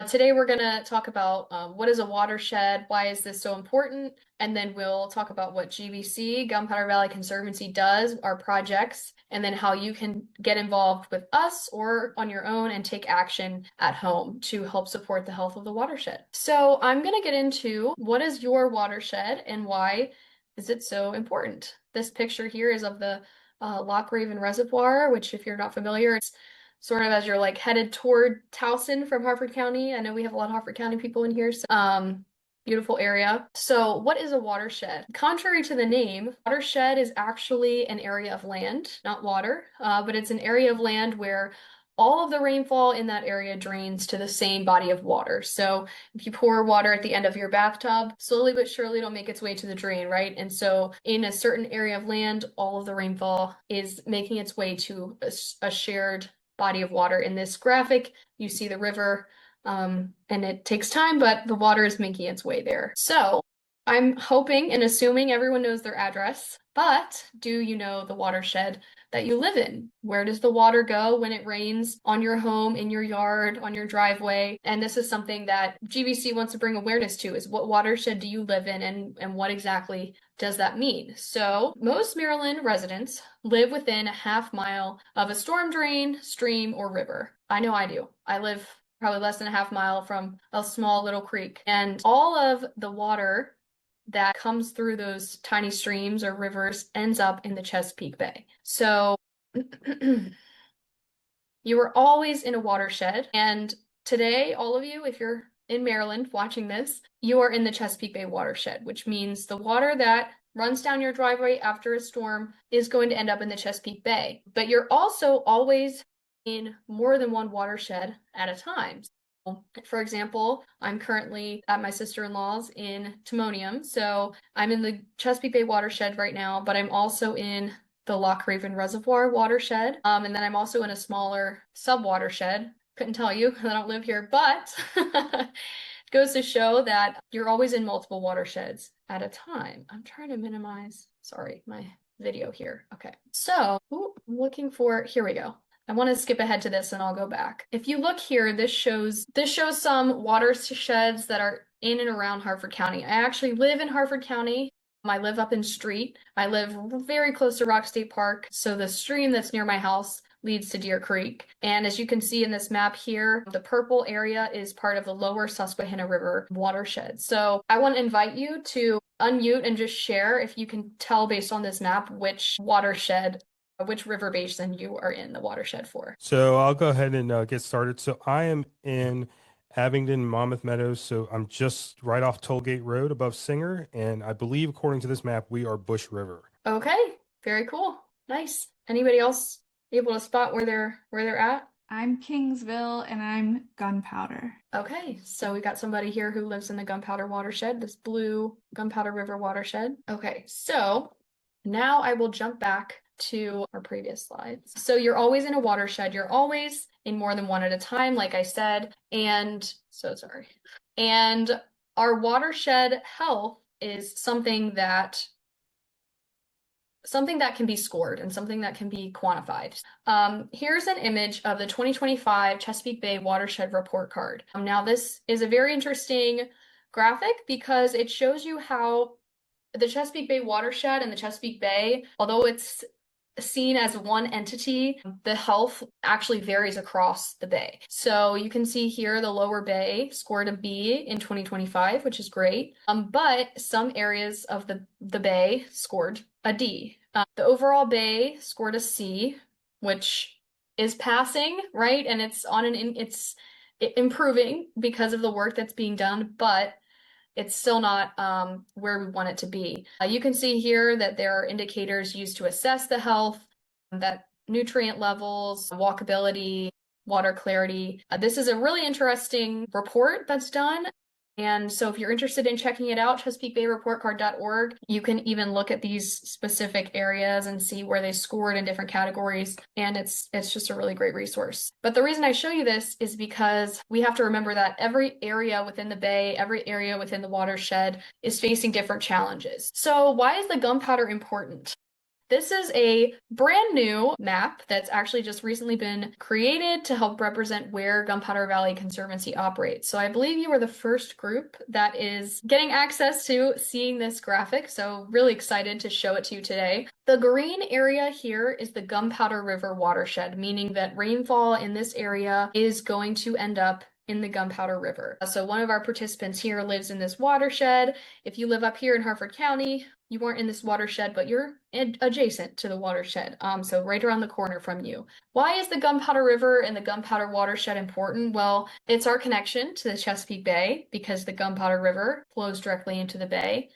Today we're going to talk about what is a watershed, why is this so important, and then we'll talk about what GVC, Gunpowder Valley Conservancy does, our projects, and then how you can get involved with us or on your own and take action at home to help support the health of the watershed. So I'm going to get into what is your watershed and why is it so important. This picture here is of the Loch Raven Reservoir, which if you're not familiar, it's sort of as you're like headed toward Towson from Harford County. I know we have a lot of Harford County people in here. So, beautiful area. So what is a watershed? Contrary to the name, watershed is actually an area of land, not water, but it's an area of land where all of the rainfall in that area drains to the same body of water. So if you pour water at the end of your bathtub, slowly but surely it'll make its way to the drain, right? And so in a certain area of land, all of the rainfall is making its way to a shared body of water. In this graphic, you see the river, and it takes time, but the water is making its way there. So I'm hoping and assuming everyone knows their address, but do you know the watershed that you live in? Where does the water go when it rains on your home, in your yard, on your driveway? And this is something that GVC wants to bring awareness to, is what watershed do you live in and what exactly does that mean? So most Maryland residents live within a half-mile of a storm drain, stream, or river. I know I do. I live probably less than a half-mile from a small little creek, and all of the water that comes through those tiny streams or rivers ends up in the Chesapeake Bay. So you are always in a watershed. And today, all of you, if you're in Maryland watching this, you are in the Chesapeake Bay watershed, which means the water that runs down your driveway after a storm is going to end up in the Chesapeake Bay. But you're also always in more than one watershed at a time. For example, I'm currently at my sister-in-law's in Timonium, so I'm in the Chesapeake Bay watershed right now, but I'm also in the Loch Raven Reservoir watershed, and then I'm also in a smaller sub-watershed. Couldn't tell you because I don't live here, but it goes to show that you're always in multiple watersheds at a time. I'm trying to minimize, sorry, my video here. Okay, so I'm looking for, here we go. I want to skip ahead to this and I'll go back. If you look here, this shows some watersheds that are in and around Harford County. I actually live in Harford County. I live up in Street. I live very close to Rock State Park. So the stream that's near my house leads to Deer Creek. And as you can see in this map here, the purple area is part of the lower Susquehanna River watershed. So I want to invite you to unmute and just share if you can tell based on this map which watershed, which river basin you are in the watershed for. So I'll go ahead and get started. So I am in Abingdon, Monmouth Meadows. So I'm just right off Tollgate Road above Singer. And I believe, according to this map, we are Bush River. Okay, very cool. Nice. Anybody else able to spot where they're at? I'm Kingsville and I'm Gunpowder. Okay, so we got somebody here who lives in the Gunpowder watershed, this blue Gunpowder River watershed. Okay, so now I will jump back to our previous slides. So you're always in a watershed. You're always in more than one at a time, like I said. And so sorry. And our watershed health is something that can be scored and something that can be quantified. Here's an image of the 2025 Chesapeake Bay Watershed Report Card. Now, this is a very interesting graphic because it shows you how the Chesapeake Bay watershed and the Chesapeake Bay, although it's seen as one entity, the health actually varies across the bay. So you can see here the lower bay scored a B in 2025, which is great. But some areas of the bay scored a D. The overall bay scored a C, which is passing, right? And it's it's improving because of the work that's being done, but it's still not where we want it to be. You can see here that there are indicators used to assess the health, that nutrient levels, walkability, water clarity. This is a really interesting report that's done. And so if you're interested in checking it out, ChesapeakeBayReportCard.org, you can even look at these specific areas and see where they scored in different categories. And it's just a really great resource. But the reason I show you this is because we have to remember that every area within the bay, every area within the watershed is facing different challenges. So why is the gunpowder important? This is a brand new map that's actually just recently been created to help represent where Gunpowder Valley Conservancy operates. So I believe you are the first group that is getting access to seeing this graphic, so really excited to show it to you today. The green area here is the Gunpowder River watershed, meaning that rainfall in this area is going to end up in the Gunpowder River. So one of our participants here lives in this watershed. If you live up here in Harford County, you weren't in this watershed, but you're adjacent to the watershed, so right around the corner from you. Why is the Gunpowder River and the Gunpowder watershed important? Well, it's our connection to the Chesapeake Bay because the Gunpowder River flows directly into the bay.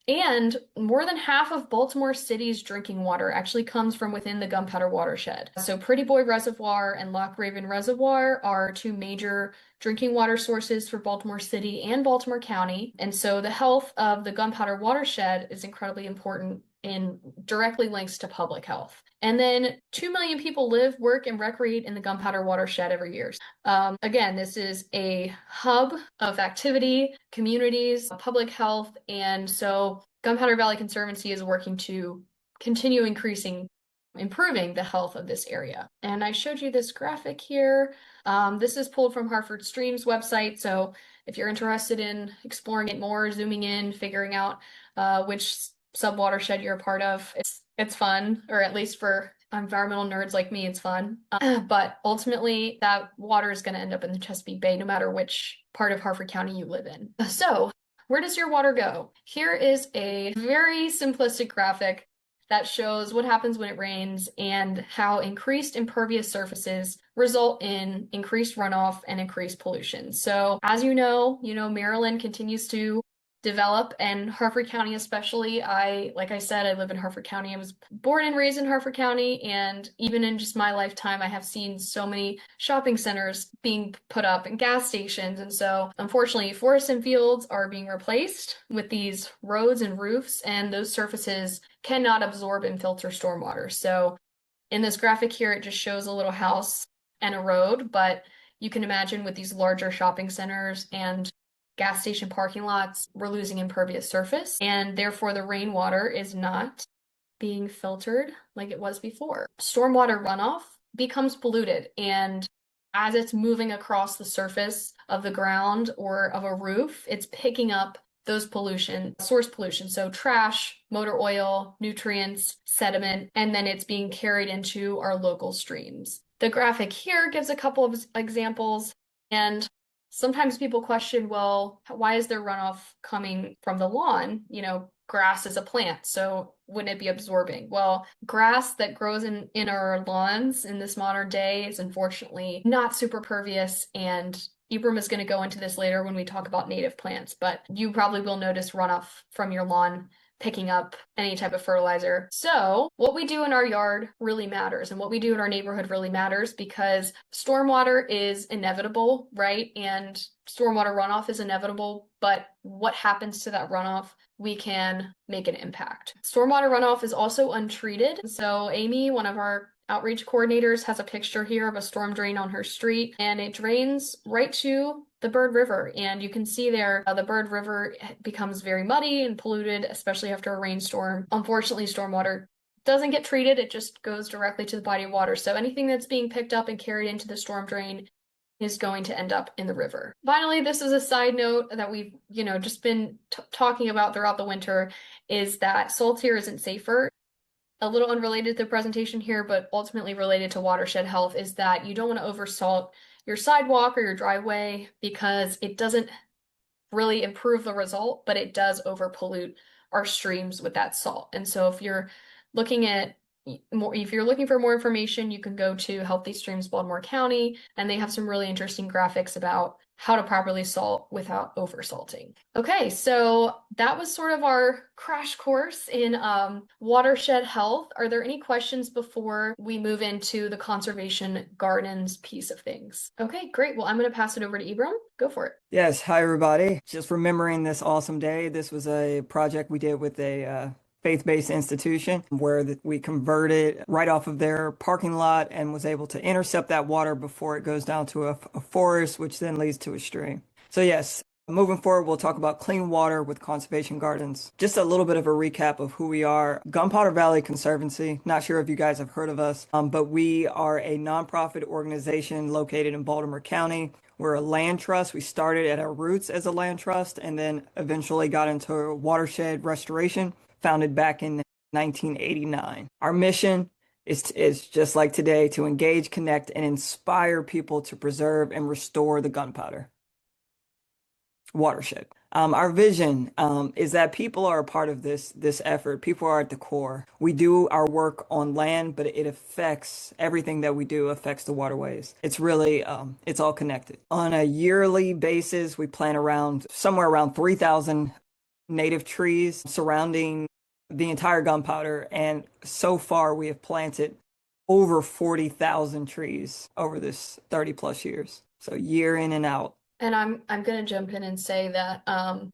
And more than half of Baltimore City's drinking water actually comes from within the Gunpowder watershed. So Pretty Boy Reservoir and Loch Raven Reservoir are two major drinking water sources for Baltimore City and Baltimore County. And so the health of the Gunpowder watershed is incredibly important and directly links to public health. And then 2 million people live, work, and recreate in the Gunpowder watershed every year. Again, this is a hub of activity, communities, public health, and so Gunpowder Valley Conservancy is working to continue improving the health of this area. And I showed you this graphic here. This is pulled from Hartford Stream's website, so if you're interested in exploring it more, zooming in, figuring out which sub-watershed you're a part of, it's fun, or at least for environmental nerds like me, it's fun. But ultimately, that water is going to end up in the Chesapeake Bay, no matter which part of Harford County you live in. So, where does your water go? Here is a very simplistic graphic that shows what happens when it rains and how increased impervious surfaces result in increased runoff and increased pollution. So, as you know, Maryland continues to develop, and Harford County especially. Like I said, I live in Harford County. I was born and raised in Harford County, and even in just my lifetime, I have seen so many shopping centers being put up and gas stations. And so, unfortunately, forests and fields are being replaced with these roads and roofs, and those surfaces cannot absorb and filter stormwater. So, in this graphic here, it just shows a little house and a road, but you can imagine with these larger shopping centers and gas station parking lots, we're losing impervious surface, and therefore the rainwater is not being filtered like it was before. Stormwater runoff becomes polluted, and as it's moving across the surface of the ground or of a roof, it's picking up those source pollution, so trash, motor oil, nutrients, sediment, and then it's being carried into our local streams. The graphic here gives a couple of examples, and sometimes people question, well, why is there runoff coming from the lawn? Grass is a plant, so wouldn't it be absorbing? Well, grass that grows in our lawns in this modern day is unfortunately not super pervious, and Embram is going to go into this later when we talk about native plants, but you probably will notice runoff from your lawn picking up any type of fertilizer. So what we do in our yard really matters, and what we do in our neighborhood really matters, because stormwater is inevitable, right? And stormwater runoff is inevitable, but what happens to that runoff, we can make an impact. Stormwater runoff is also untreated. So Amy, one of our outreach coordinators, has a picture here of a storm drain on her street, and it drains right to the Bird River. And you can see there the Bird River becomes very muddy and polluted, especially after a rainstorm. Unfortunately, stormwater doesn't get treated, it just goes directly to the body of water. So anything that's being picked up and carried into the storm drain is going to end up in the river. Finally, this is a side note that we've just been talking about throughout the winter, is that salt here isn't safer. A little unrelated to the presentation here, but ultimately related to watershed health, is that you don't want to oversalt your sidewalk or your driveway, because it doesn't really improve the result, but it does overpollute our streams with that salt. And so if you're looking for more information, you can go to Healthy Streams Baltimore County, and they have some really interesting graphics about how to properly salt without oversalting. Okay, so that was sort of our crash course in watershed health. Are there any questions before we move into the conservation gardens piece of things? Okay, great. Well, I'm going to pass it over to Embram. Go for it. Yes, hi everybody. Just remembering this awesome day. This was a project we did with a faith-based institution where we converted right off of their parking lot and was able to intercept that water before it goes down to a forest, which then leads to a stream. So yes, Moving forward, we'll talk about clean water with conservation gardens. Just a little bit of a recap of who we are. Gunpowder Valley Conservancy, not sure if you guys have heard of us, but we are a nonprofit organization located in Baltimore County. We're a land trust. We started at our roots as a land trust and then eventually got into watershed restoration, founded back in 1989. Our mission is just like today, to engage, connect, and inspire people to preserve and restore the gunpowder watershed. Our vision is that people are a part of this effort. People are at the core. We do our work on land, but it affects everything that we do affects the waterways. It's really it's all connected. On a yearly basis, we plant somewhere around 3,000 native trees surrounding the entire gunpowder, and so far we have planted over 40,000 trees over this 30 plus years. So year in and out. And I'm gonna jump in and say that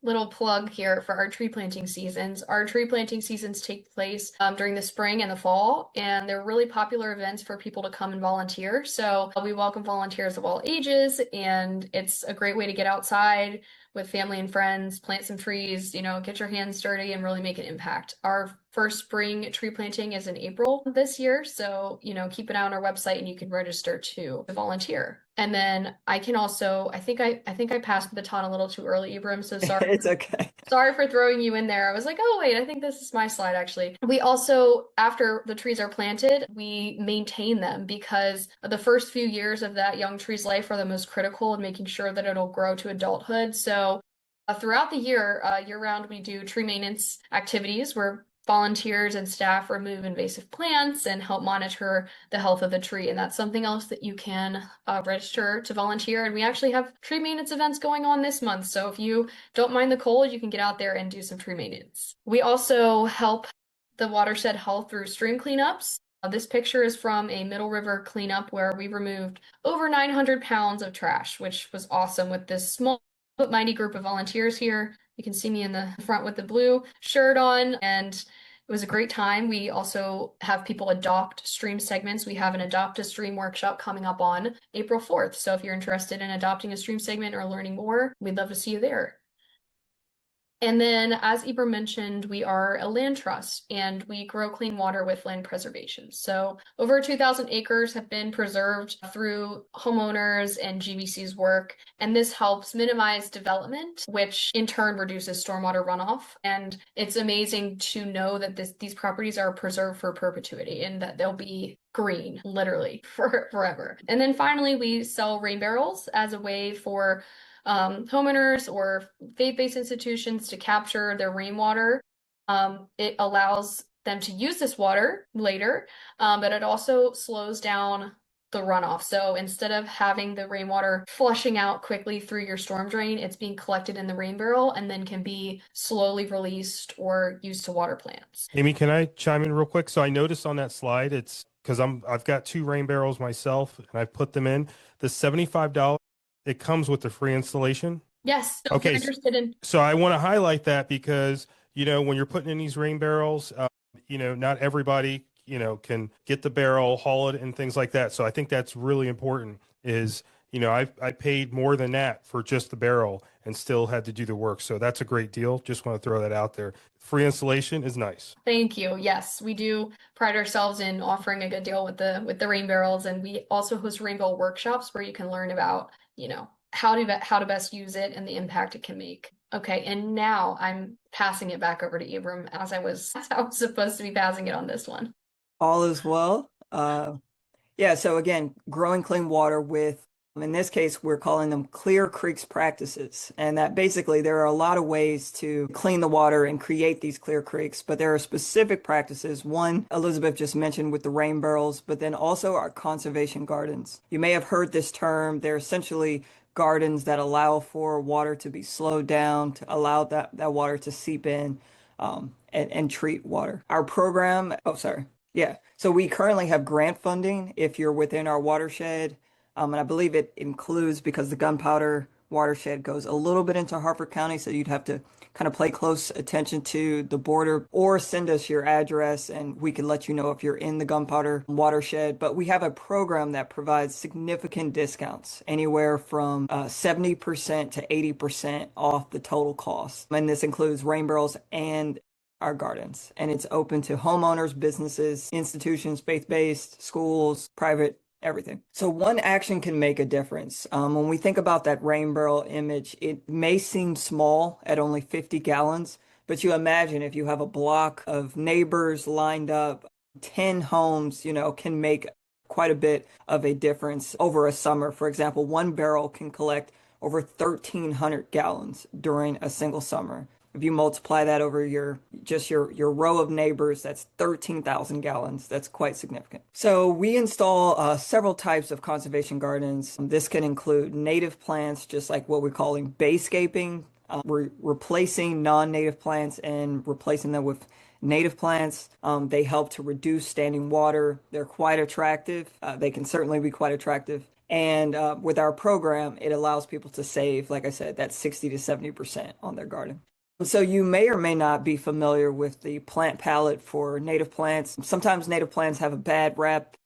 little plug here for our tree planting seasons. Our tree planting seasons take place during the spring and the fall, and they're really popular events for people to come and volunteer. So we welcome volunteers of all ages, and it's a great way to get outside with family and friends, plant some trees, get your hands dirty and really make an impact. Our first spring tree planting is in April this year, so keep an eye on our website and you can register to volunteer. And then I can also, I think I passed the baton a little too early, Embram, so sorry. It's okay. Sorry for throwing you in there. I was like, oh wait, I think this is my slide actually. We also, after the trees are planted, we maintain them because the first few years of that young tree's life are the most critical in making sure that it'll grow to adulthood. So throughout the year, year-round, we do tree maintenance activities where volunteers and staff remove invasive plants and help monitor the health of the tree. And that's something else that you can register to volunteer. And we actually have tree maintenance events going on this month. So if you don't mind the cold, you can get out there and do some tree maintenance. We also help the watershed health through stream cleanups. This picture is from a Middle River cleanup where we removed over 900 pounds of trash, which was awesome with this small but mighty group of volunteers here. You can see me in the front with the blue shirt on, and it was a great time. We also have people adopt stream segments. We have an Adopt a Stream workshop coming up on April 4th. So if you're interested in adopting a stream segment or learning more, we'd love to see you there. And then, as Embram mentioned, we are a land trust and we grow clean water with land preservation. So over 2,000 acres have been preserved through homeowners and GVC's work. And this helps minimize development, which in turn reduces stormwater runoff. And it's amazing to know that these properties are preserved for perpetuity and that they'll be green, literally, for forever. And then finally, we sell rain barrels as a way for homeowners or faith-based institutions to capture their rainwater. It allows them to use this water later, but it also slows down the runoff. So instead of having the rainwater flushing out quickly through your storm drain, it's being collected in the rain barrel and then can be slowly released or used to water plants. Amy, can I chime in real quick? So I noticed on that slide, it's because I've got 2 rain barrels myself and I put them in. The $75, it comes with the free installation. Yes. So okay. If you're interested in. So I want to highlight that because, when you're putting in these rain barrels, not everybody, can get the barrel, haul it and things like that. So I think that's really important is, I paid more than that for just the barrel and still had to do the work. So that's a great deal. Just want to throw that out there. Free installation is nice. Thank you. Yes, we do pride ourselves in offering a good deal with the rain barrels, and we also host rainbow workshops where you can learn about, how to best use it and the impact it can make. Okay, and now I'm passing it back over to Embram as I was supposed to be passing it on this one. All is well. Yeah, so again, growing clean water with, in this case, we're calling them Clear Creeks practices. And that basically there are a lot of ways to clean the water and create these clear creeks, but there are specific practices. One, Elizabeth just mentioned with the rain barrels, but then also our conservation gardens. You may have heard this term. They're essentially gardens that allow for water to be slowed down, to allow that water to seep in and treat water. Our program, so we currently have grant funding if you're within our watershed. And I believe it includes, because the gunpowder watershed goes a little bit into Harford County, so you'd have to kind of pay close attention to the border or send us your address and we can let you know if you're in the Gunpowder watershed. But we have a program that provides significant discounts, anywhere from 70% to 80% off the total cost. And this includes rain barrels and our gardens. And it's open to homeowners, businesses, institutions, faith-based, schools, private, everything. So one action can make a difference. When we think about that rain barrel image, it may seem small at only 50 gallons, but you imagine if you have a block of neighbors lined up, 10 homes, can make quite a bit of a difference over a summer. For example, one barrel can collect over 1,300 gallons during a single summer. If you multiply that over your row of neighbors, that's 13,000 gallons. That's quite significant. So we install several types of conservation gardens. This can include native plants, just like what we're calling bayscaping. We're replacing non-native plants and replacing them with native plants. They help to reduce standing water. They're quite attractive. They can certainly be quite attractive. And with our program, it allows people to save, like I said, that 60 to 70% on their garden. So you may or may not be familiar with the plant palette for native plants. Sometimes native plants have a bad rep.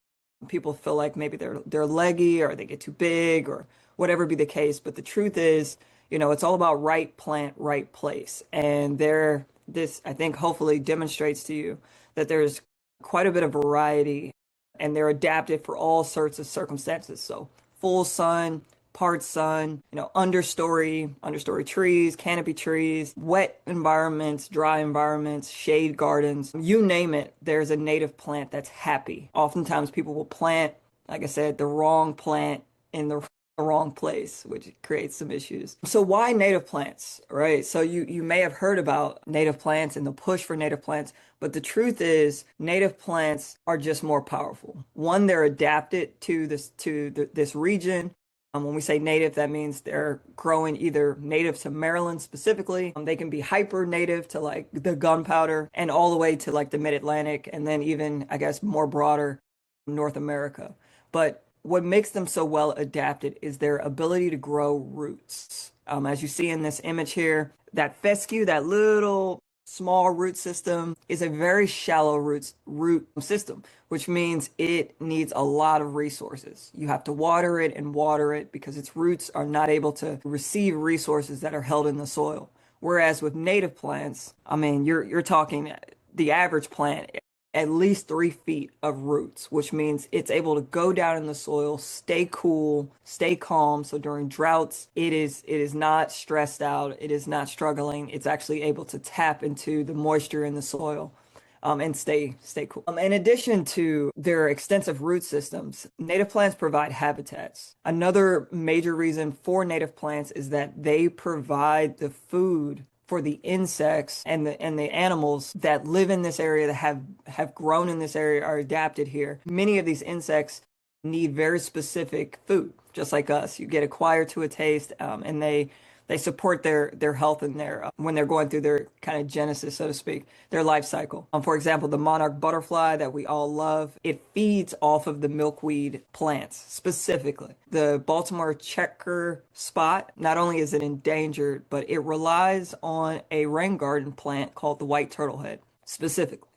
People feel like maybe they're leggy or they get too big or whatever be the case. But the truth is, it's all about right plant, right place. And this, I think, hopefully demonstrates to you that there's quite a bit of variety and they're adapted for all sorts of circumstances. So full sun, part sun, understory trees, canopy trees, wet environments, dry environments, shade gardens, you name it, there's a native plant that's happy. Oftentimes people will plant, like I said, the wrong plant in the wrong place, which creates some issues. So why native plants, right? So you may have heard about native plants and the push for native plants, but the truth is native plants are just more powerful. One, they're adapted to this region. When we say native, that means they're growing either native to Maryland specifically. They can be hyper native to like the Gunpowder and all the way to like the Mid-Atlantic and then even, I guess, more broader North America. But what makes them so well adapted is their ability to grow roots. As you see in this image here, that fescue, that little small root system is a very shallow root system, which means it needs a lot of resources. You have to water it because its roots are not able to receive resources that are held in the soil. Whereas with native plants, you're talking the average plant at least 3 feet of roots, which means it's able to go down in the soil, stay cool, stay calm. So during droughts, it is not stressed out. It is not struggling. It's actually able to tap into the moisture in the soil and stay cool. In addition to their extensive root systems, native plants provide habitats. Another major reason for native plants is that they provide the food for the insects and the animals that live in this area, that have grown in this area, are adapted here. Many of these insects need very specific food, just like us. You get acquired to a taste, and they support their health and their when they're going through their kind of genesis, so to speak, their life cycle. For example, the monarch butterfly that we all love, it feeds off of the milkweed plants specifically. The Baltimore checker spot, not only is it endangered, but it relies on a rain garden plant called the white turtlehead specifically.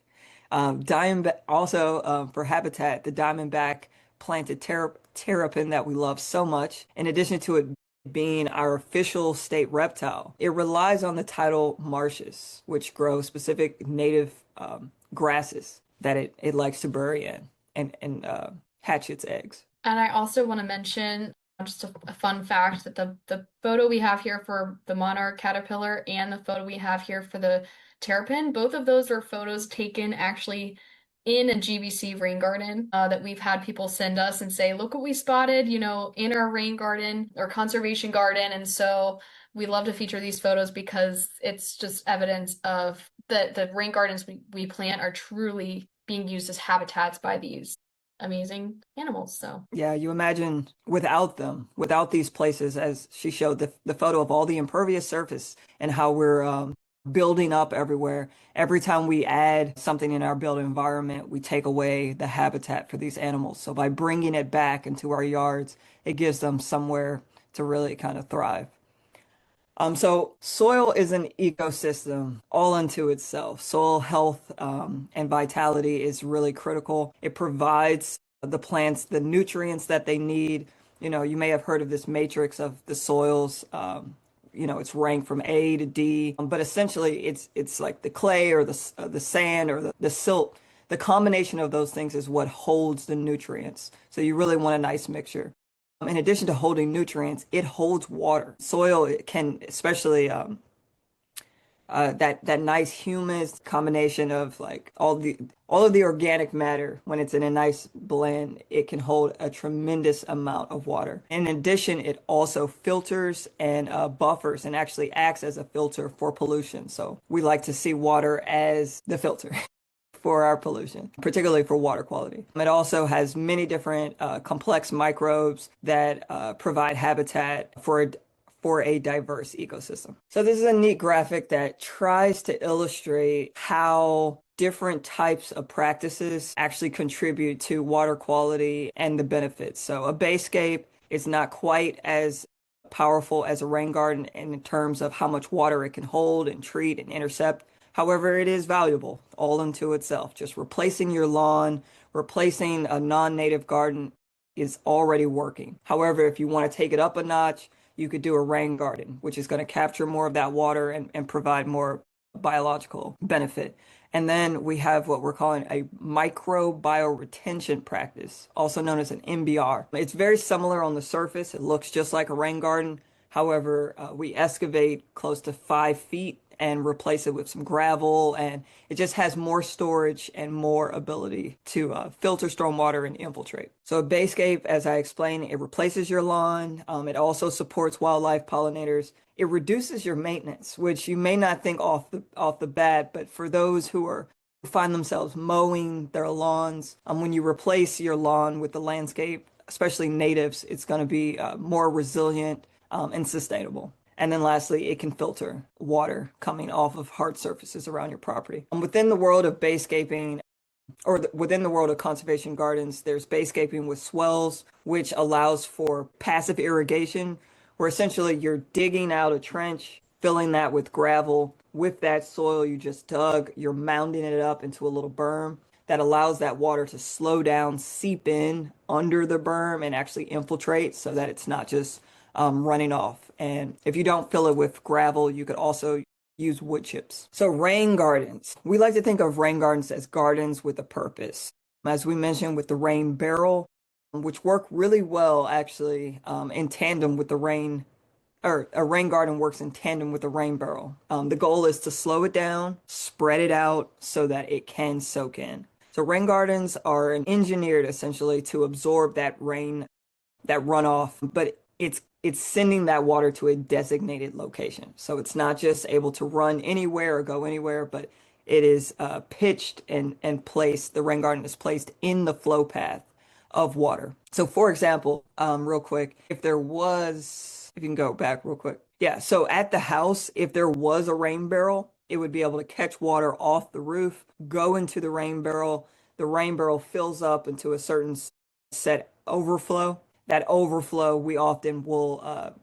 Also for habitat, the diamondback planted terrapin that we love so much, in addition to it being our official state reptile, it relies on the tidal marshes, which grow specific native grasses that it likes to bury in and hatch its eggs. And I also want to mention just a fun fact that the photo we have here for the monarch caterpillar and the photo we have here for the terrapin, both of those are photos taken actually in a GBC rain garden that we've had people send us and say, look what we spotted, in our rain garden or conservation garden. And so we love to feature these photos because it's just evidence of the rain gardens we plant are truly being used as habitats by these amazing animals. So yeah, you imagine without these places, as she showed the photo of all the impervious surface and how we're building up everywhere. Every time we add something in our built environment, we take away the habitat for these animals. So by bringing it back into our yards, it gives them somewhere to really kind of thrive. So soil is an ecosystem all unto itself. Soil health and vitality is really critical. It provides the plants the nutrients that they need. You know, you may have heard of this matrix of the soils. You know, it's ranked from A to D, but essentially it's like the clay or the sand or the silt. The combination of those things is what holds the nutrients. So you really want a nice mixture. In addition to holding nutrients, it holds water. Soil it can, especially that nice humus combination of like all of the organic matter when it's in a nice blend, it can hold a tremendous amount of water. In addition, it also filters and buffers and actually acts as a filter for pollution. So we like to see water as the filter for our pollution, particularly for water quality. It also has many different complex microbes that provide habitat for a diverse ecosystem. So this is a neat graphic that tries to illustrate how different types of practices actually contribute to water quality and the benefits. So a basescape is not quite as powerful as a rain garden in terms of how much water it can hold and treat and intercept. However, it is valuable all unto itself. Just replacing your lawn, replacing a non-native garden is already working. However, if you want to take it up a notch, you could do a rain garden, which is going to capture more of that water and provide more biological benefit. And then we have what we're calling a microbial-retention practice, also known as an MBR. It's very similar on the surface. It looks just like a rain garden. However, we excavate close to 5 feet and replace it with some gravel, and it just has more storage and more ability to filter stormwater and infiltrate. So a basescape, as I explained, it replaces your lawn. It also supports wildlife pollinators. It reduces your maintenance, which you may not think off the bat, but for those who find themselves mowing their lawns, when you replace your lawn with the landscape, especially natives, it's going to be more resilient and sustainable. And then lastly, it can filter water coming off of hard surfaces around your property. Within the world of basescaping, within the world of conservation gardens, there's basescaping with swells, which allows for passive irrigation, where essentially you're digging out a trench, filling that with gravel. With that soil you just dug, you're mounding it up into a little berm that allows that water to slow down, seep in under the berm, and actually infiltrate so that it's not just running off. And if you don't fill it with gravel, you could also use wood chips. So rain gardens. We like to think of rain gardens as gardens with a purpose. As we mentioned with the rain barrel, which work really well actually in tandem with the rain, or a rain garden works in tandem with the rain barrel. The goal is to slow it down, spread it out so that it can soak in. So rain gardens are engineered essentially to absorb that rain, that runoff, but it's sending that water to a designated location. So it's not just able to run anywhere or go anywhere, but it is pitched and placed, the rain garden is placed in the flow path of water. So for example, real quick, if you can go back real quick. Yeah, so at the house, if there was a rain barrel, it would be able to catch water off the roof, go into the rain barrel fills up into a certain set overflow. That overflow, we often will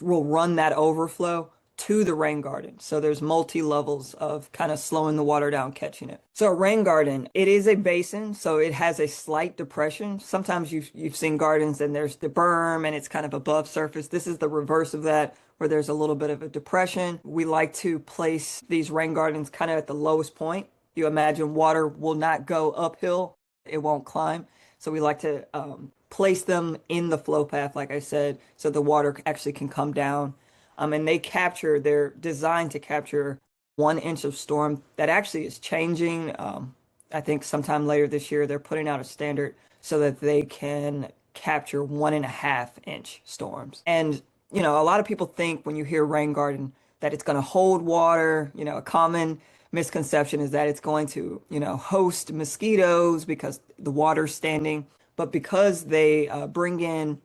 run that overflow to the rain garden. So there's multi-levels of kind of slowing the water down, catching it. So a rain garden, it is a basin, so it has a slight depression. Sometimes you've seen gardens and there's the berm and it's kind of above surface. This is the reverse of that, where there's a little bit of a depression. We like to place these rain gardens kind of at the lowest point. You imagine water will not go uphill, it won't climb. So we like to place them in the flow path, like I said, so the water actually can come down. And they're designed to capture 1 inch of storm. That actually is changing. I think sometime later this year, they're putting out a standard so that they can capture 1.5 inch storms. And, you know, a lot of people think when you hear rain garden that it's going to hold water. You know, a common misconception is that it's going to, you know, host mosquitoes because the water's standing. But because they bring in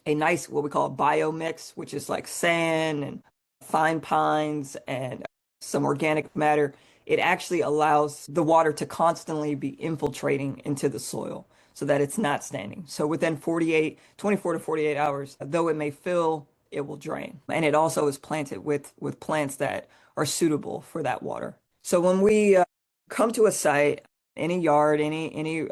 a nice, what we call a bio mix, which is like sand and fine pines and some organic matter, it actually allows the water to constantly be infiltrating into the soil so that it's not standing. So within 24 to 48 hours, though it may fill it will drain. And it also is planted with plants that are suitable for that water. So when we come to a site, any yard, any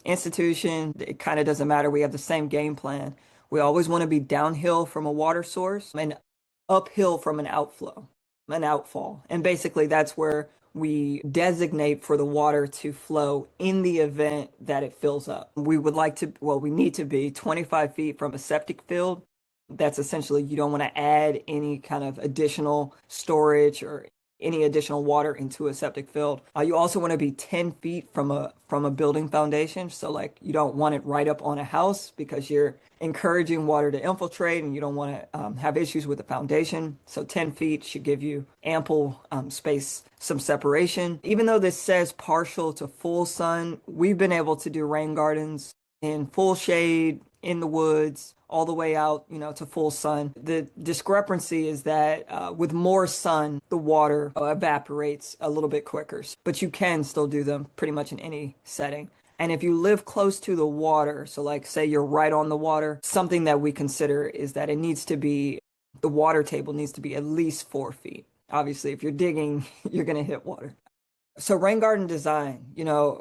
institution, it kind of doesn't matter. We have the same game plan. We always want to be downhill from a water source and uphill from an outfall. And basically that's where we designate for the water to flow in the event that it fills up. We need to be 25 feet from a septic field. That's essentially, you don't want to add any kind of additional storage or any additional water into a septic field. You also want to be 10 feet from a building foundation. So like you don't want it right up on a house because you're encouraging water to infiltrate and you don't want to have issues with the foundation. So 10 feet should give you ample space, some separation. Even though this says partial to full sun, we've been able to do rain gardens in full shade, in the woods, all the way out, to full sun. The discrepancy is that with more sun, the water evaporates a little bit quicker, but you can still do them pretty much in any setting. And if you live close to the water, so like say you're right on the water, something that we consider is that the water table needs to be at least 4 feet. Obviously, if you're digging, you're going to hit water. So rain garden design,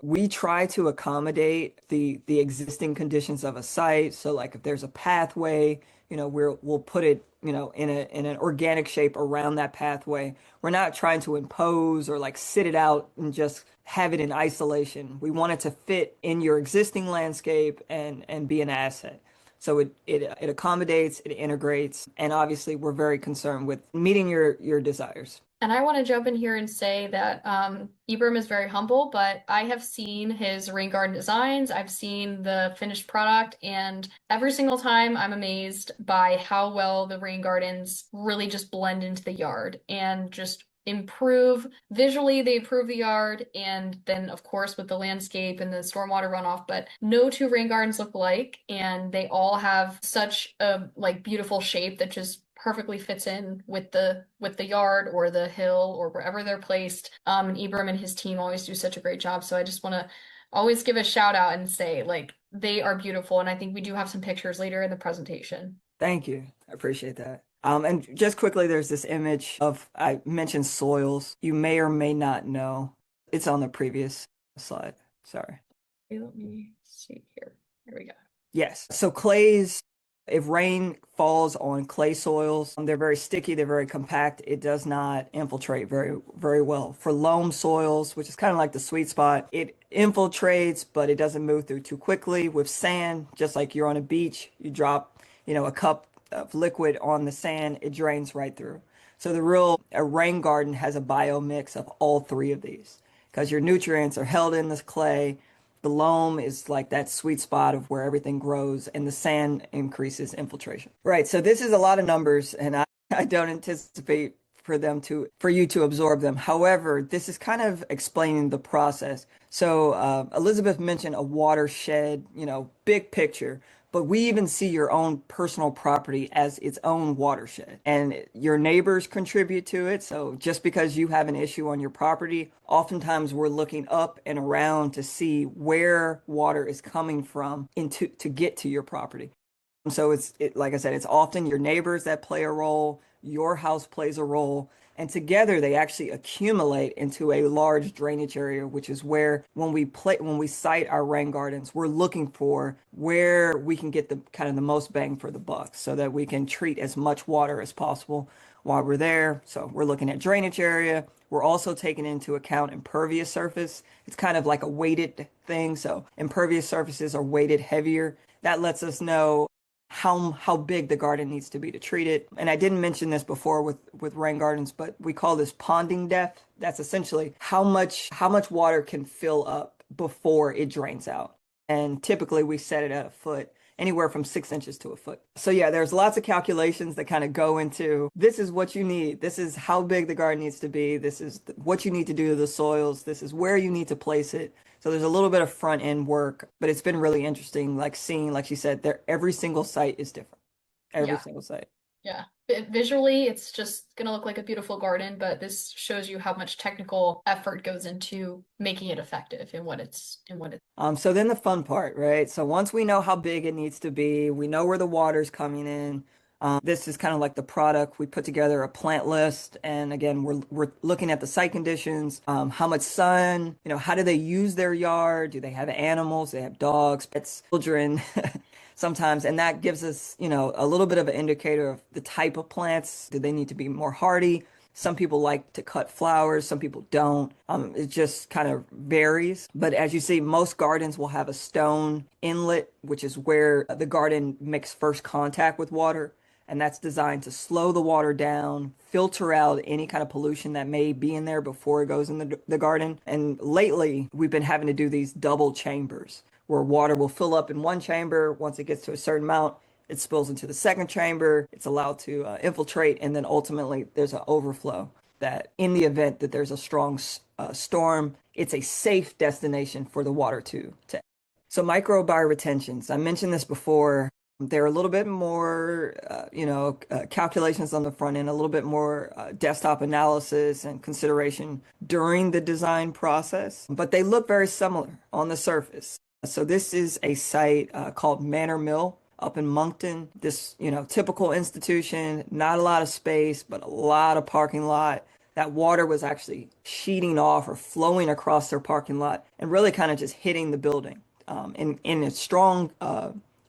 we try to accommodate the existing conditions of a site. So like if there's a pathway, we'll put it, in an organic shape around that pathway. We're not trying to impose or like sit it out and just have it in isolation. We want it to fit in your existing landscape and be an asset. So it accommodates, it integrates, and obviously we're very concerned with meeting your desires. And I want to jump in here and say that Embram is very humble, but I have seen his rain garden designs. I've seen the finished product, and every single time I'm amazed by how well the rain gardens really just blend into the yard and just improve visually. They improve the yard, and then of course with the landscape and the stormwater runoff, but no two rain gardens look alike, and they all have such a beautiful shape that just perfectly fits in with the yard or the hill or wherever they're placed. And Embram and his team always do such a great job. So I just want to always give a shout out and say they are beautiful. And I think we do have some pictures later in the presentation. Thank you. I appreciate that. And just quickly, there's this image I mentioned soils. You may or may not know. It's on the previous slide. Sorry. Okay, let me see here. Here we go. Yes. So clays, if rain falls on clay soils, they're very sticky, they're very compact. It does not infiltrate very, very well. For loam soils, which is kind of like the sweet spot, it infiltrates, but it doesn't move through too quickly. With sand, just like you're on a beach, you drop, a cup of liquid on the sand, it drains right through. So a rain garden has a bio mix of all three of these because your nutrients are held in this clay. The loam is like that sweet spot of where everything grows, and the sand increases infiltration. Right. So this is a lot of numbers, and I don't anticipate for you to absorb them. However, this is kind of explaining the process. So Elizabeth mentioned a watershed, big picture. But we even see your own personal property as its own watershed, and your neighbors contribute to it. So just because you have an issue on your property, oftentimes we're looking up and around to see where water is coming from to get to your property. So like I said, it's often your neighbors that play a role, your house plays a role, and together they actually accumulate into a large drainage area, which is where when we site our rain gardens, we're looking for where we can get the most bang for the buck so that we can treat as much water as possible while we're there. So we're looking at drainage area. We're also taking into account impervious surface. It's kind of like a weighted thing. So impervious surfaces are weighted heavier. That lets us know how big the garden needs to be to treat it. And I didn't mention this before with rain gardens, but we call this ponding depth. That's essentially how much water can fill up before it drains out. And typically we set it at a foot, anywhere from 6 inches to a foot. So yeah, there's lots of calculations that kind of go into, this is what you need. This is how big the garden needs to be. This is what you need to do to the soils. This is where you need to place it. So there's a little bit of front end work, but it's been really interesting, seeing, like she said, every single site is different. Every single site. Yeah. Visually, it's just going to look like a beautiful garden, but this shows you how much technical effort goes into making it effective in what it's. So then the fun part, right? So once we know how big it needs to be, we know where the water's coming in. This is kind of like the product. We put together a plant list, and again, we're looking at the site conditions, how much sun, how do they use their yard? Do they have animals? Do they have dogs, pets, children? Sometimes, and that gives us, a little bit of an indicator of the type of plants. Do they need to be more hardy? Some people like to cut flowers, some people don't. It just kind of varies. But as you see, most gardens will have a stone inlet, which is where the garden makes first contact with water. And that's designed to slow the water down, filter out any kind of pollution that may be in there before it goes in the garden. And lately, we've been having to do these double chambers where water will fill up in one chamber. Once it gets to a certain amount, it spills into the second chamber. It's allowed to infiltrate, and then ultimately there's an overflow that in the event that there's a strong storm, it's a safe destination for the water to. So microbial I mentioned this before. They're a little bit more, calculations on the front end, a little bit more desktop analysis and consideration during the design process, but they look very similar on the surface. So this is a site called Manor Mill up in Moncton. This, typical institution, not a lot of space, but a lot of parking lot. That water was actually sheeting off or flowing across their parking lot and really kind of just hitting the building.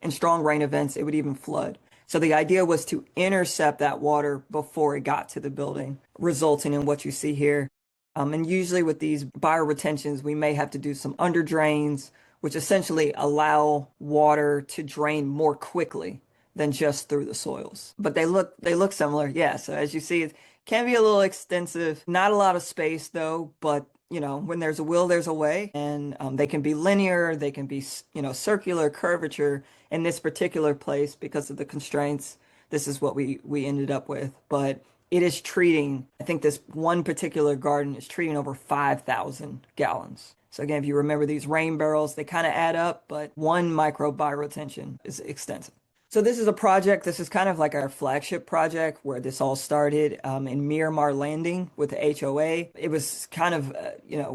In strong rain events, it would even flood. So the idea was to intercept that water before it got to the building, resulting in what you see here. And usually with these bioretentions, we may have to do some under drains, which essentially allow water to drain more quickly than just through the soils. But they look similar. Yeah, so as you see, it can be a little extensive. Not a lot of space though, but when there's a will, there's a way. And they can be linear, they can be, circular, curvature. In this particular place, because of the constraints, this is what we ended up with. But it is treating, I think this one particular garden is treating over 5,000 gallons. So again, if you remember these rain barrels, they kind of add up, but one microbial is extensive. So this is a project, this is kind of like our flagship project where this all started in Miramar Landing with the HOA. It was kind of,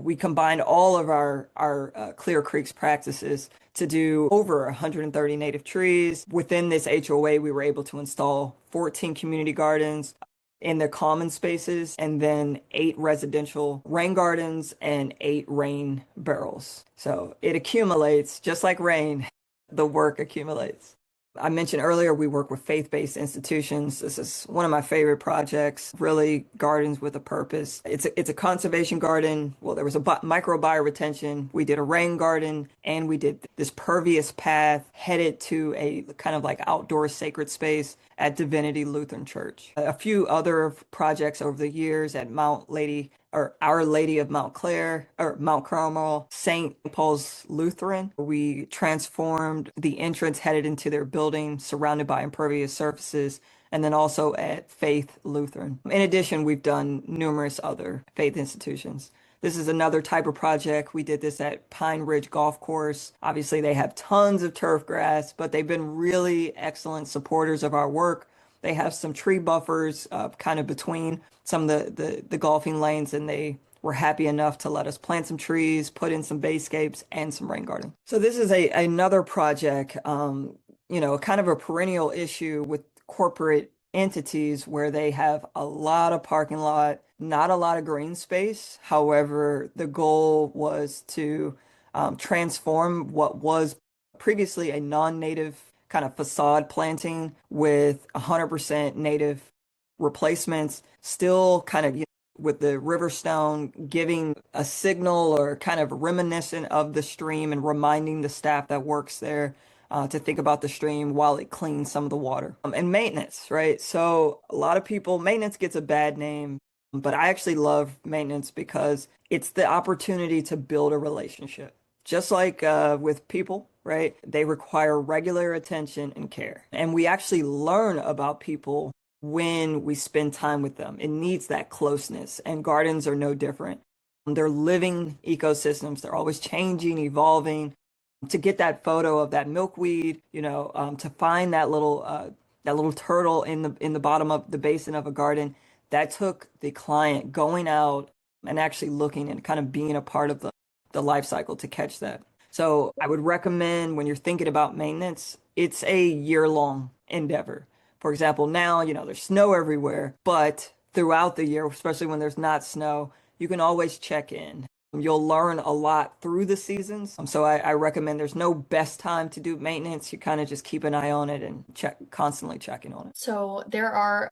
we combined all of our Clear Creeks practices to do over 130 native trees. Within this HOA, we were able to install 14 community gardens in the common spaces, and then 8 residential rain gardens and 8 rain barrels. So it accumulates, just like rain, the work accumulates. I mentioned earlier, we work with faith-based institutions. This is one of my favorite projects, really gardens with a purpose. It's a conservation garden. Well, there was a microbial. We did a rain garden, and we did this pervious path headed to a kind of like outdoor sacred space at Divinity Lutheran Church. A few other projects over the years at Our Lady of Mount Clare, or Mount Carmel, St. Paul's Lutheran. We transformed the entrance headed into their building surrounded by impervious surfaces, and then also at Faith Lutheran. In addition, we've done numerous other faith institutions. This is another type of project. We did this at Pine Ridge Golf Course. Obviously, they have tons of turf grass, but they've been really excellent supporters of our work. They have some tree buffers kind of between some of the golfing lanes, and they were happy enough to let us plant some trees, put in some bayscapes, and some rain garden. So this is another project, kind of a perennial issue with corporate entities where they have a lot of parking lot, not a lot of green space. However, the goal was to transform what was previously a non-native kind of facade planting with 100% native replacements, still kind of with the river stone giving a signal or kind of reminiscent of the stream and reminding the staff that works there to think about the stream while it cleans some of the water. And maintenance, right? So a lot of people, maintenance gets a bad name, but I actually love maintenance because it's the opportunity to build a relationship. Just like with people, right? They require regular attention and care. And we actually learn about people when we spend time with them. It needs that closeness, and gardens are no different. They're living ecosystems. They're always changing, evolving. To get that photo of that milkweed, to find that little turtle in the bottom of the basin of a garden, that took the client going out and actually looking and kind of being a part of the life cycle to catch that. So I would recommend when you're thinking about maintenance, it's a year-long endeavor For example, now, there's snow everywhere, but throughout the year, especially when there's not snow, you can always check in. You'll learn a lot through the seasons. So I recommend there's no best time to do maintenance. You kind of just keep an eye on it and constantly checking on it. So there are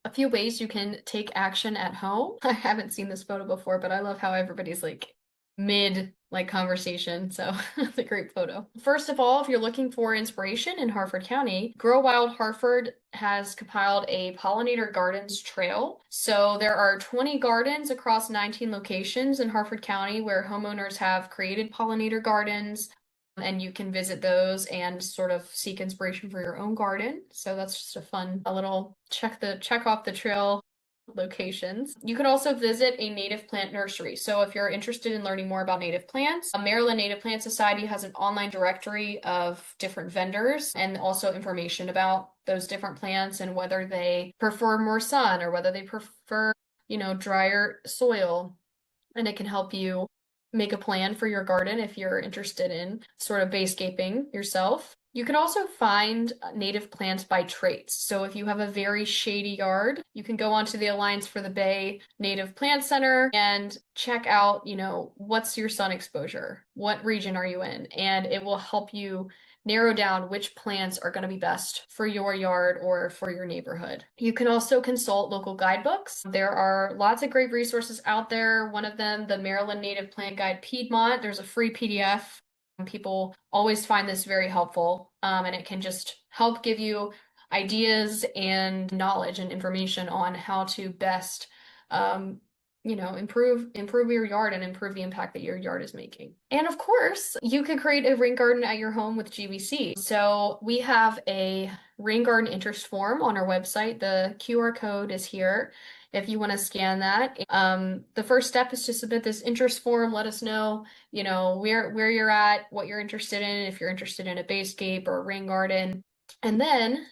a few ways you can take action at home. I haven't seen this photo before, but I love how everybody's like mid conversation. So it's a great photo. First of all, if you're looking for inspiration in Harford County, Grow Wild Harford has compiled a pollinator gardens trail. So there are 20 gardens across 19 locations in Harford County where homeowners have created pollinator gardens. And you can visit those and sort of seek inspiration for your own garden. So that's just a little check off the trail locations. You could also visit a native plant nursery. So if you're interested in learning more about native plants, Maryland Native Plant Society has an online directory of different vendors and also information about those different plants and whether they prefer more sun or whether they prefer, drier soil. And it can help you make a plan for your garden if you're interested in sort of basecaping yourself. You can also find native plants by traits. So if you have a very shady yard, you can go onto the Alliance for the Bay Native Plant Center and check out, what's your sun exposure? What region are you in? And it will help you narrow down which plants are going to be best for your yard or for your neighborhood. You can also consult local guidebooks. There are lots of great resources out there. One of them, the Maryland Native Plant Guide Piedmont. There's a free PDF. People always find this very helpful, and it can just help give you ideas and knowledge and information on how to best improve your yard and improve the impact that your yard is making. And of course, you can create a rain garden at your home with GBC. So we have a rain garden interest form on our website. The QR code is here if you want to scan that. The first step is to submit this interest form. Let us know, where you're at, what you're interested in, if you're interested in a basescape or a rain garden. And then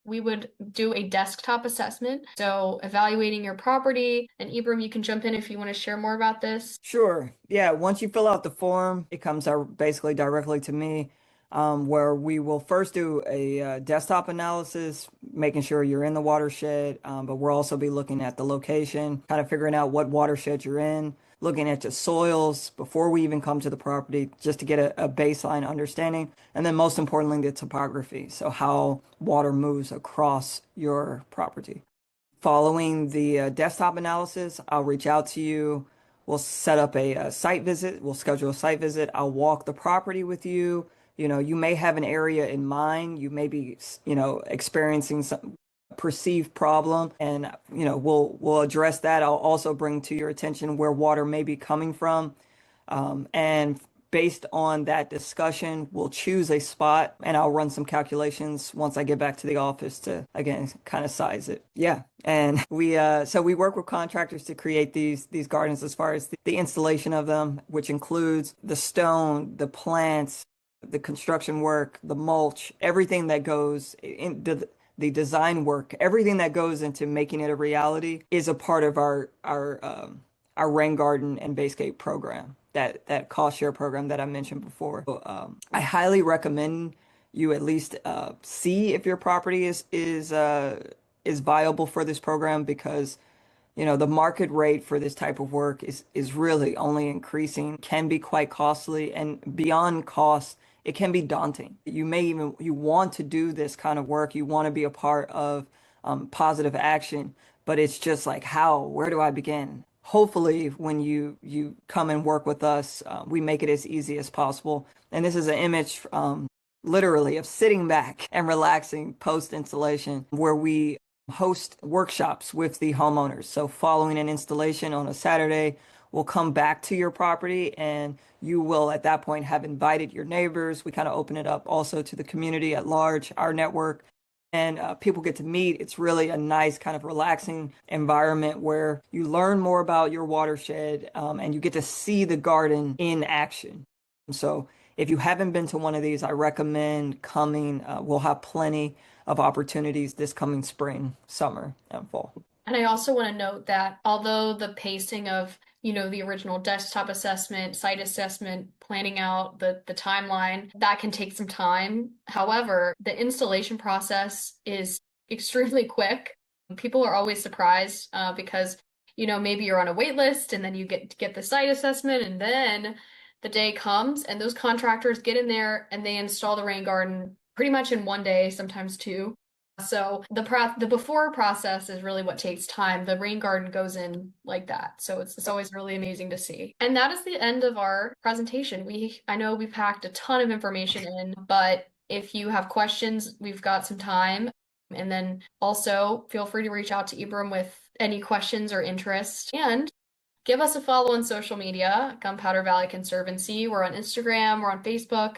we would do a desktop assessment. So evaluating your property. And Embram, you can jump in if you want to share more about this. Sure. Yeah. Once you fill out the form, it comes basically directly to me, where we will first do a desktop analysis, making sure you're in the watershed. But we'll also be looking at the location, kind of figuring out what watershed you're in, looking at the soils before we even come to the property, just to get a baseline understanding. And then most importantly, the topography. So how water moves across your property. Following the desktop analysis, I'll reach out to you. We'll set up a site visit. We'll schedule a site visit. I'll walk the property with you. You may have an area in mind. You may be, experiencing some perceived problem, and we'll address that. I'll also bring to your attention where water may be coming from, and based on that discussion, we'll choose a spot, and I'll run some calculations once I get back to the office to, again, kind of size it. Yeah. And we work with contractors to create these gardens as far as the installation of them, which includes the stone, the plants, the construction work, the mulch, everything that goes in the design work, everything that goes into making it a reality is a part of our rain garden and basescape program, that cost share program that I mentioned before. So, I highly recommend you at least see if your property is viable for this program, because the market rate for this type of work is really only increasing, can be quite costly, and beyond cost, it can be daunting. You want to do this kind of work, you want to be a part of positive action, but it's just like, where do I begin? Hopefully, when you come and work with us, we make it as easy as possible. And this is an image literally of sitting back and relaxing post-installation, where we host workshops with the homeowners. So following an installation on a Saturday, we'll come back to your property, and you will at that point have invited your neighbors. We kind of open it up also to the community at large, our network, and people get to meet. It's really a nice kind of relaxing environment where you learn more about your watershed, and you get to see the garden in action. So if you haven't been to one of these, I recommend coming. We'll have plenty of opportunities this coming spring, summer, and fall. And I also want to note that although the pacing of the original desktop assessment, site assessment, planning out the timeline, that can take some time. However, the installation process is extremely quick. People are always surprised because, maybe you're on a wait list and then you get the site assessment, and then the day comes and those contractors get in there and they install the rain garden pretty much in one day, sometimes two. So the before process is really what takes time. The rain garden goes in like that. So it's always really amazing to see. And that is the end of our presentation. I know we packed a ton of information in, but if you have questions, we've got some time. And then also feel free to reach out to Embram with any questions or interest. And give us a follow on social media, Gunpowder Valley Conservancy. We're on Instagram, we're on Facebook,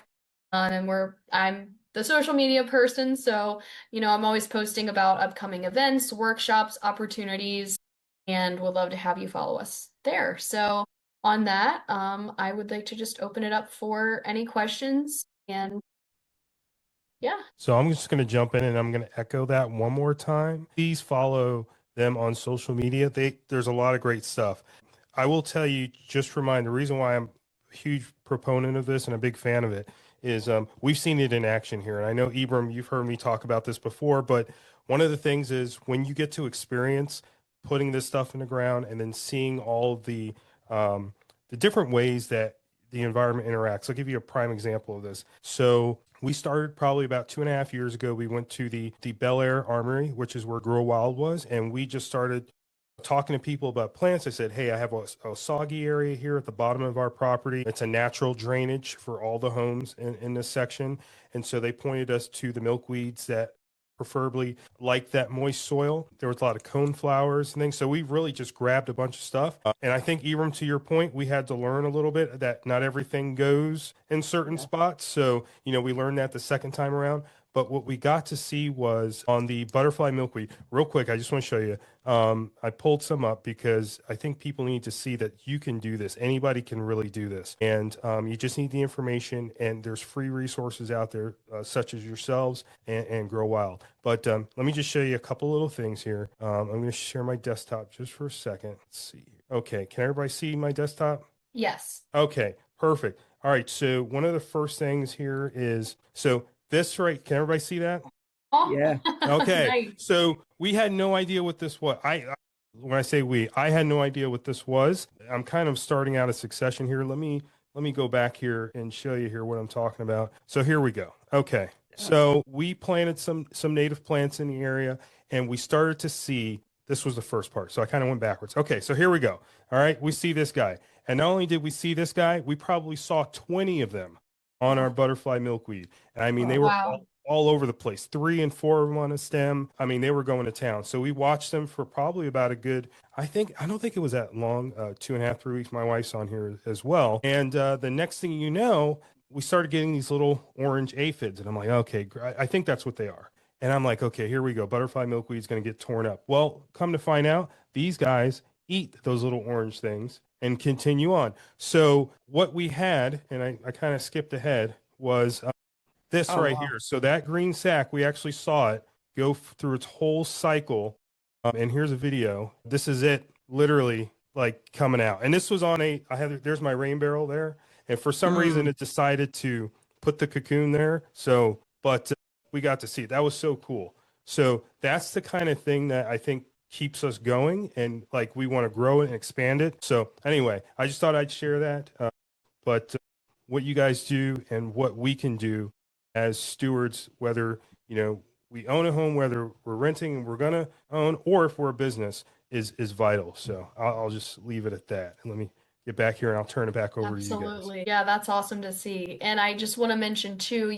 and I'm the social media person. So, I'm always posting about upcoming events, workshops, opportunities, and would love to have you follow us there. So on that, I would like to just open it up for any questions. And yeah. So I'm just going to jump in and I'm going to echo that one more time. Please follow them on social media. There's a lot of great stuff. I will tell you, just remind the reason why I'm a huge proponent of this and a big fan of it is we've seen it in action here. And I know, Embram, you've heard me talk about this before, but one of the things is when you get to experience putting this stuff in the ground and then seeing all the different ways that the environment interacts. I'll give you a prime example of this. So we started probably about 2.5 years ago. We went to the Bel Air Armory, which is where Grow Wild was, and we just started talking to people about plants. I said, hey, I have a soggy area here at the bottom of our property. It's a natural drainage for all the homes in this section. And so they pointed us to the milkweeds that preferably like that moist soil. There was a lot of cone flowers and things. So we really just grabbed a bunch of stuff. And I think, Embram, to your point, we had to learn a little bit that not everything goes in certain spots. So, we learned that the second time around. But what we got to see was on the butterfly milkweed. Real quick, I just want to show you. I pulled some up because I think people need to see that you can do this. Anybody can really do this. And you just need the information, and there's free resources out there, such as yourselves and Grow Wild. But let me just show you a couple little things here. I'm going to share my desktop just for a second. Let's see. Okay, can everybody see my desktop? Yes. Okay, perfect. All right, so one of the first things here is, this right, can everybody see that? Yeah. Okay. Nice. So we had no idea what this was. When I say we, I had no idea what this was. I'm kind of starting out a succession here. Let me go back here and show you here what I'm talking about. So here we go. Okay. So we planted some native plants in the area, and we started to see, this was the first part. So I kind of went backwards. Okay. So here we go. All right. We see this guy. And not only did we see this guy, we probably saw 20 of them on our butterfly milkweed. And I mean, they were Wow. all over the place, 3 and 4 of them on a stem. I mean, they were going to town. So we watched them for probably about a good, I don't think it was that long, 2.5, 3 weeks. My wife's on here as well. And the next thing you know, we started getting these little orange aphids. And I'm like, okay, I think that's what they are. And I'm like, okay, here we go. Butterfly milkweed's going to get torn up. Well, come to find out, these guys eat those little orange things and continue on. So what we had, and I kind of skipped ahead, was this right here. So that green sac, we actually saw it go through its whole cycle. And here's a video. This is it literally like coming out. And this was on there's my rain barrel there. And for some reason it decided to put the cocoon there. So, but we got to see it. That was so cool. So that's the kind of thing that I think keeps us going, and like we want to grow it and expand it. So anyway, I just thought I'd share that. But what you guys do and what we can do as stewards, whether we own a home, whether we're renting and we're gonna own, or if we're a business, is vital. So I'll just leave it at that. And let me get back here and I'll turn it back over to you guys. Absolutely. Yeah, that's awesome to see. And I just want to mention too,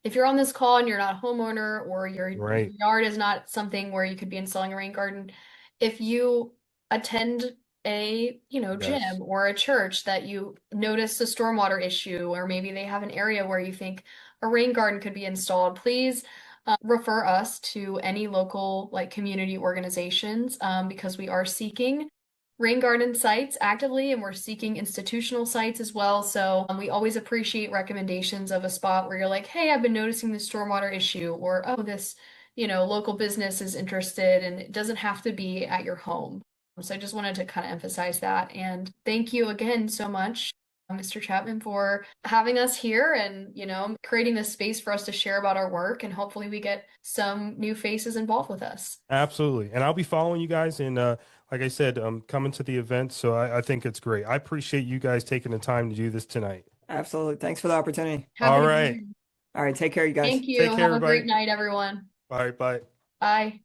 if you're on this call and you're not a homeowner, or your Right. yard is not something where you could be installing a rain garden, if you attend a, Yes. gym or a church that you notice a stormwater issue, or maybe they have an area where you think a rain garden could be installed, please refer us to any local community organizations, because we are seeking rain garden sites actively, and we're seeking institutional sites as well. So we always appreciate recommendations of a spot where you're like, hey, I've been noticing this stormwater issue, or oh, this local business is interested, and it doesn't have to be at your home. So I just wanted to kind of emphasize that. And thank you again so much, Mr. Chapman, for having us here and, creating this space for us to share about our work. And hopefully we get some new faces involved with us. Absolutely. And I'll be following you guys and like I said, coming to the event. So I think it's great. I appreciate you guys taking the time to do this tonight. Absolutely. Thanks for the opportunity. Happy All to be right. here. All right. Take care, you guys. Thank you. Take care, Have a great everybody. night, everyone. Bye. Bye. Bye.